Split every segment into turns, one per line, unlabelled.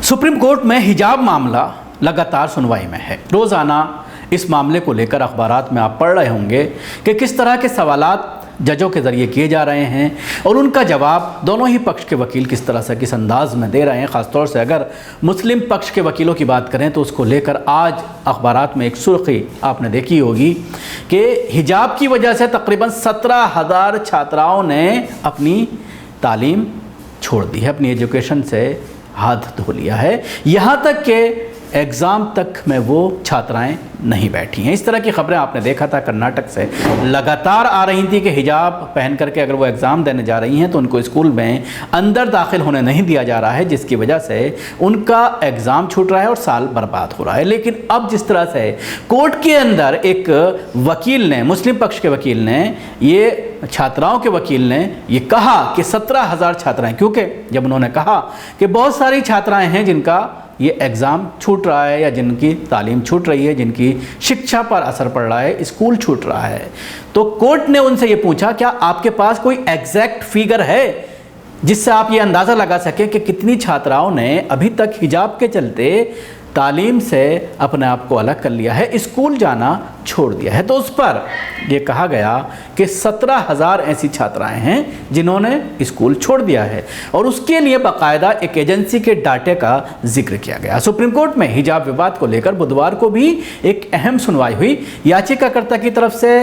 Supreme court में हिजाब मामला लगातार सुनवाई में है। रोज़ाना इस मामले को लेकर अखबारात में आप पढ़ रहे होंगे कि किस तरह के सवालात जजों के ज़रिए किए जा रहे हैं और उनका जवाब दोनों ही पक्ष के वकील किस तरह से किस अंदाज में दे रहे हैं। ख़ासतौर से अगर मुस्लिम पक्ष के वकीलों की बात करें तो उसको लेकर आज अखबारात में एक सुर्खी आपने देखी होगी कि हिजाब की वजह से तकरीबन 17,000 छात्राओं ने अपनी तालीम छोड़ दी है, अपनी एजुकेशन से हाथ धो लिया है। यहाँ तक कि एग्ज़ाम तक में वो छात्राएं नहीं बैठी हैं। इस तरह की खबरें आपने देखा था कर्नाटक से लगातार आ रही थी कि हिजाब पहन करके अगर वो एग्ज़ाम देने जा रही हैं तो उनको स्कूल में अंदर दाखिल होने नहीं दिया जा रहा है, जिसकी वजह से उनका एग्ज़ाम छूट रहा है और साल बर्बाद हो रहा है। लेकिन अब जिस तरह से कोर्ट के अंदर एक वकील ने, मुस्लिम पक्ष के वकील ने, ये छात्राओं के वकील ने ये कहा कि 17,000 छात्राएँ, क्योंकि जब उन्होंने कहा कि बहुत सारी छात्राएँ हैं जिनका ये एग्ज़ाम छूट रहा है या जिनकी तालीम छूट रही है, जिनकी शिक्षा पर असर पड़ रहा है, स्कूल छूट रहा है, तो कोर्ट ने उनसे ये पूछा क्या आपके पास कोई एग्जैक्ट फिगर है जिससे आप ये अंदाज़ा लगा सकें कि कितनी छात्राओं ने अभी तक हिजाब के चलते तालीम से अपने आप को अलग कर लिया है, स्कूल जाना छोड़ दिया है। तो उस पर यह कहा गया कि 17,000 ऐसी छात्राएं हैं जिन्होंने स्कूल छोड़ दिया है और उसके लिए बाकायदा एक एजेंसी के डाटे का जिक्र किया गया। सुप्रीम कोर्ट में हिजाब विवाद को लेकर बुधवार को भी एक अहम सुनवाई हुई। याचिकाकर्ता की तरफ से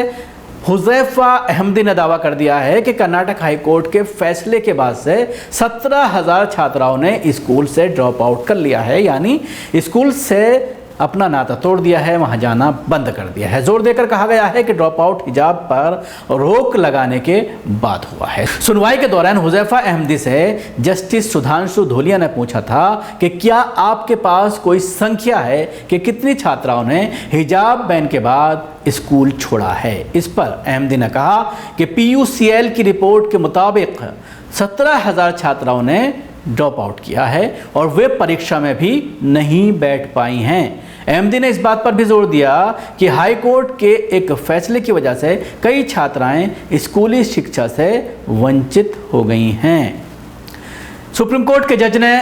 हुज़ैफा अहमदी ने दावा कर दिया है कि कर्नाटक हाई कोर्ट के फैसले के बाद से 17,000 छात्राओं ने स्कूल से ड्रॉप आउट कर लिया है, यानी स्कूल से अपना नाता तोड़ दिया है, वहां जाना बंद कर दिया है। जोर देकर कहा गया है कि ड्रॉप आउट हिजाब पर रोक लगाने के बाद हुआ है। सुनवाई के दौरान हुज़ैफा अहमदी से जस्टिस सुधांशु धूलिया ने पूछा था कि क्या आपके पास कोई संख्या है कि कितनी छात्राओं ने हिजाब बैन के बाद स्कूल छोड़ा है। इस पर अहमदी ने कहा कि PUCL की रिपोर्ट के मुताबिक 17,000 छात्राओं ने ड्रॉप आउट किया है और वे परीक्षा में भी नहीं बैठ पाई हैं। अहमदी ने इस बात पर भी जोर दिया कि हाई कोर्ट के एक फैसले की वजह से कई छात्राएं स्कूली शिक्षा से वंचित हो गई हैं। सुप्रीम कोर्ट के जज ने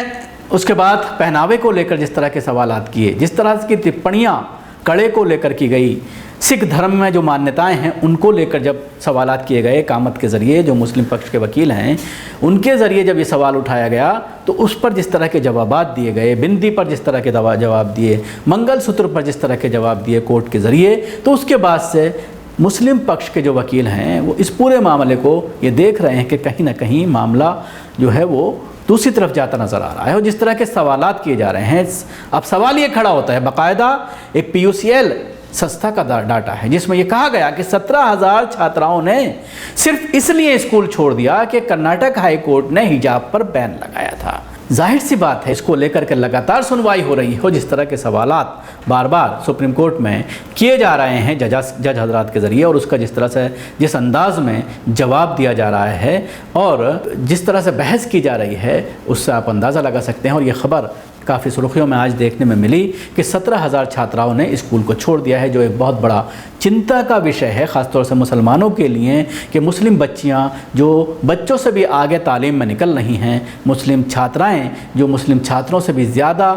उसके बाद पहनावे को लेकर जिस तरह के सवालात किए, जिस तरह की टिप्पणियां कड़े को लेकर की गई, सिख धर्म में जो मान्यताएं हैं उनको लेकर जब सवालात किए गए, कामत के ज़रिए जो मुस्लिम पक्ष के वकील हैं उनके ज़रिए जब ये सवाल उठाया गया तो उस पर जिस तरह के जवाबात दिए गए, बिंदी पर जिस तरह के जवाब दिए, मंगलसूत्र पर जिस तरह के जवाब दिए कोर्ट के ज़रिए, तो उसके बाद से मुस्लिम पक्ष के जो वकील हैं वो इस पूरे मामले को ये देख रहे हैं कि कहीं ना कहीं मामला जो है वो दूसरी तरफ जाता नज़र आ रहा है। और जिस तरह के सवालात किए जा रहे हैं, अब सवाल ये खड़ा होता है, बाकायदा एक PUCL संस्था का डाटा है जिसमें यह कहा गया कि 17,000 छात्राओं ने सिर्फ इसलिए स्कूल छोड़ दिया कि कर्नाटक हाई कोर्ट ने हिजाब पर बैन लगाया था। जाहिर सी बात है इसको लेकर के लगातार सुनवाई हो रही हो, जिस तरह के सवालात बार बार सुप्रीम कोर्ट में किए जा रहे हैं जज हजरात के ज़रिए और उसका जिस तरह से जिस अंदाज में जवाब दिया जा रहा है और जिस तरह से बहस की जा रही है उससे आप अंदाज़ा लगा सकते हैं। और ये ख़बर काफ़ी सुर्खियों में आज देखने में मिली कि 17,000 छात्राओं ने स्कूल को छोड़ दिया है, जो एक बहुत बड़ा चिंता का विषय है, ख़ासतौर से मुसलमानों के लिए कि मुस्लिम बच्चियां जो बच्चों से भी आगे तालीम में निकल रही हैं, मुस्लिम छात्राएं जो मुस्लिम छात्रों से भी ज़्यादा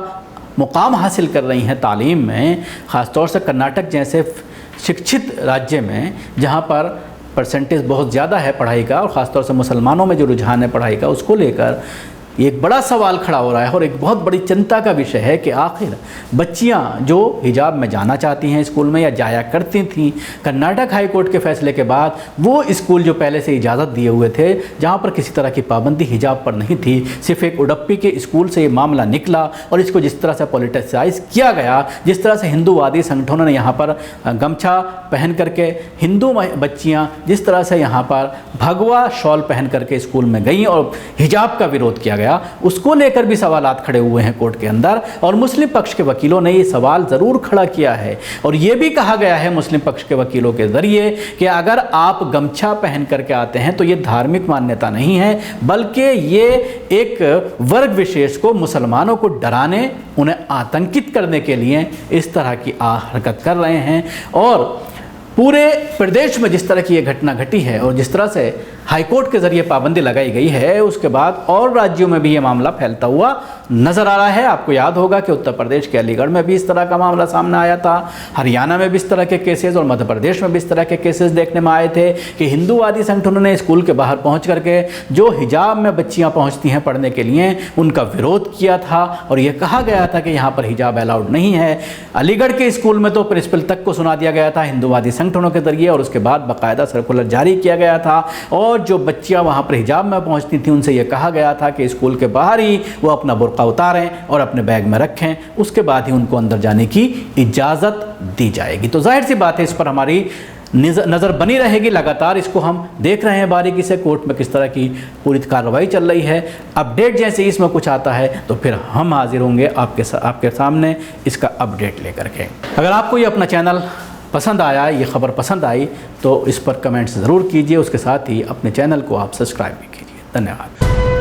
मुकाम हासिल कर रही हैं तालीम में, ख़ासतौर से कर्नाटक जैसे शिक्षित राज्य में जहाँ पर परसेंटेज बहुत ज़्यादा है पढ़ाई का और ख़ासतौर से मुसलमानों में जो रुझान है पढ़ाई का, उसको लेकर एक बड़ा सवाल खड़ा हो रहा है और एक बहुत बड़ी चिंता का विषय है कि आखिर बच्चियां जो हिजाब में जाना चाहती हैं स्कूल में या जाया करती थीं, कर्नाटक हाई कोर्ट के फैसले के बाद वो स्कूल जो पहले से इजाज़त दिए हुए थे जहां पर किसी तरह की पाबंदी हिजाब पर नहीं थी, सिर्फ एक उडप्पी के स्कूल से ये मामला निकला और इसको जिस तरह से पॉलिटिसाइज किया गया, जिस तरह से हिंदूवादी संगठनों ने यहाँ पर गमछा पहन करके हिंदू बच्चियाँ जिस तरह से यहाँ पर भगवा शॉल पहन करके स्कूल में गईं और हिजाब का विरोध किया गया, उसको लेकर भी सवालात खड़े हुए हैं कोर्ट के अंदर। और मुस्लिम पक्ष के वकीलों ने ये सवाल ज़रूर खड़ा किया है और ये भी कहा गया है मुस्लिम पक्ष के वकीलों के ज़रिए कि अगर आप गमछा पहन करके आते हैं तो ये धार्मिक मान्यता नहीं है, बल्कि ये एक वर्ग विशेष को, मुसलमानों को डराने, उन्हें आतंकित करने के लिए इस तरह की हरकत कर रहे हैं। और पूरे प्रदेश में जिस तरह की ये घटना घटी है और जिस तरह से हाईकोर्ट के ज़रिए पाबंदी लगाई गई है, उसके बाद और राज्यों में भी ये मामला फैलता हुआ नज़र आ रहा है। आपको याद होगा कि उत्तर प्रदेश के अलीगढ़ में भी इस तरह का मामला सामने आया था, हरियाणा में भी इस तरह के केसेस और मध्य प्रदेश में भी इस तरह के केसेस देखने में आए थे कि हिंदूवादी संगठनों ने स्कूल के बाहर पहुंच करके जो हिजाब में बच्चियां पहुंचती हैं पढ़ने के लिए उनका विरोध किया था और ये कहा गया था कि यहाँ पर हिजाब अलाउड नहीं है। अलीगढ़ के स्कूल में तो प्रिंसिपल तक को सुना दिया गया था हिंदूवादी संगठनों के जरिए और उसके बाद बाकायदा सर्कुलर जारी किया गया था और जो बच्चियां वहाँ पर हिजाब में पहुँचती थी उनसे यह कहा गया था कि स्कूल के बाहर ही वो अपना बुर्का उतारें और अपने बैग में रखें, उसके बाद ही उनको अंदर जाने की इजाज़त दी जाएगी। तो जाहिर सी बात है इस पर हमारी नज़र बनी रहेगी, लगातार इसको हम देख रहे हैं बारीकी से कोर्ट में किस तरह की पूरी कार्रवाई चल रही है। अपडेट जैसे इसमें कुछ आता है तो फिर हम हाजिर होंगे आपके सामने इसका अपडेट लेकर के। अगर आपको ये अपना चैनल पसंद आया, ये ख़बर पसंद आई तो इस पर कमेंट्स ज़रूर कीजिए, उसके साथ ही अपने चैनल को आप सब्सक्राइब भी कीजिए। धन्यवाद।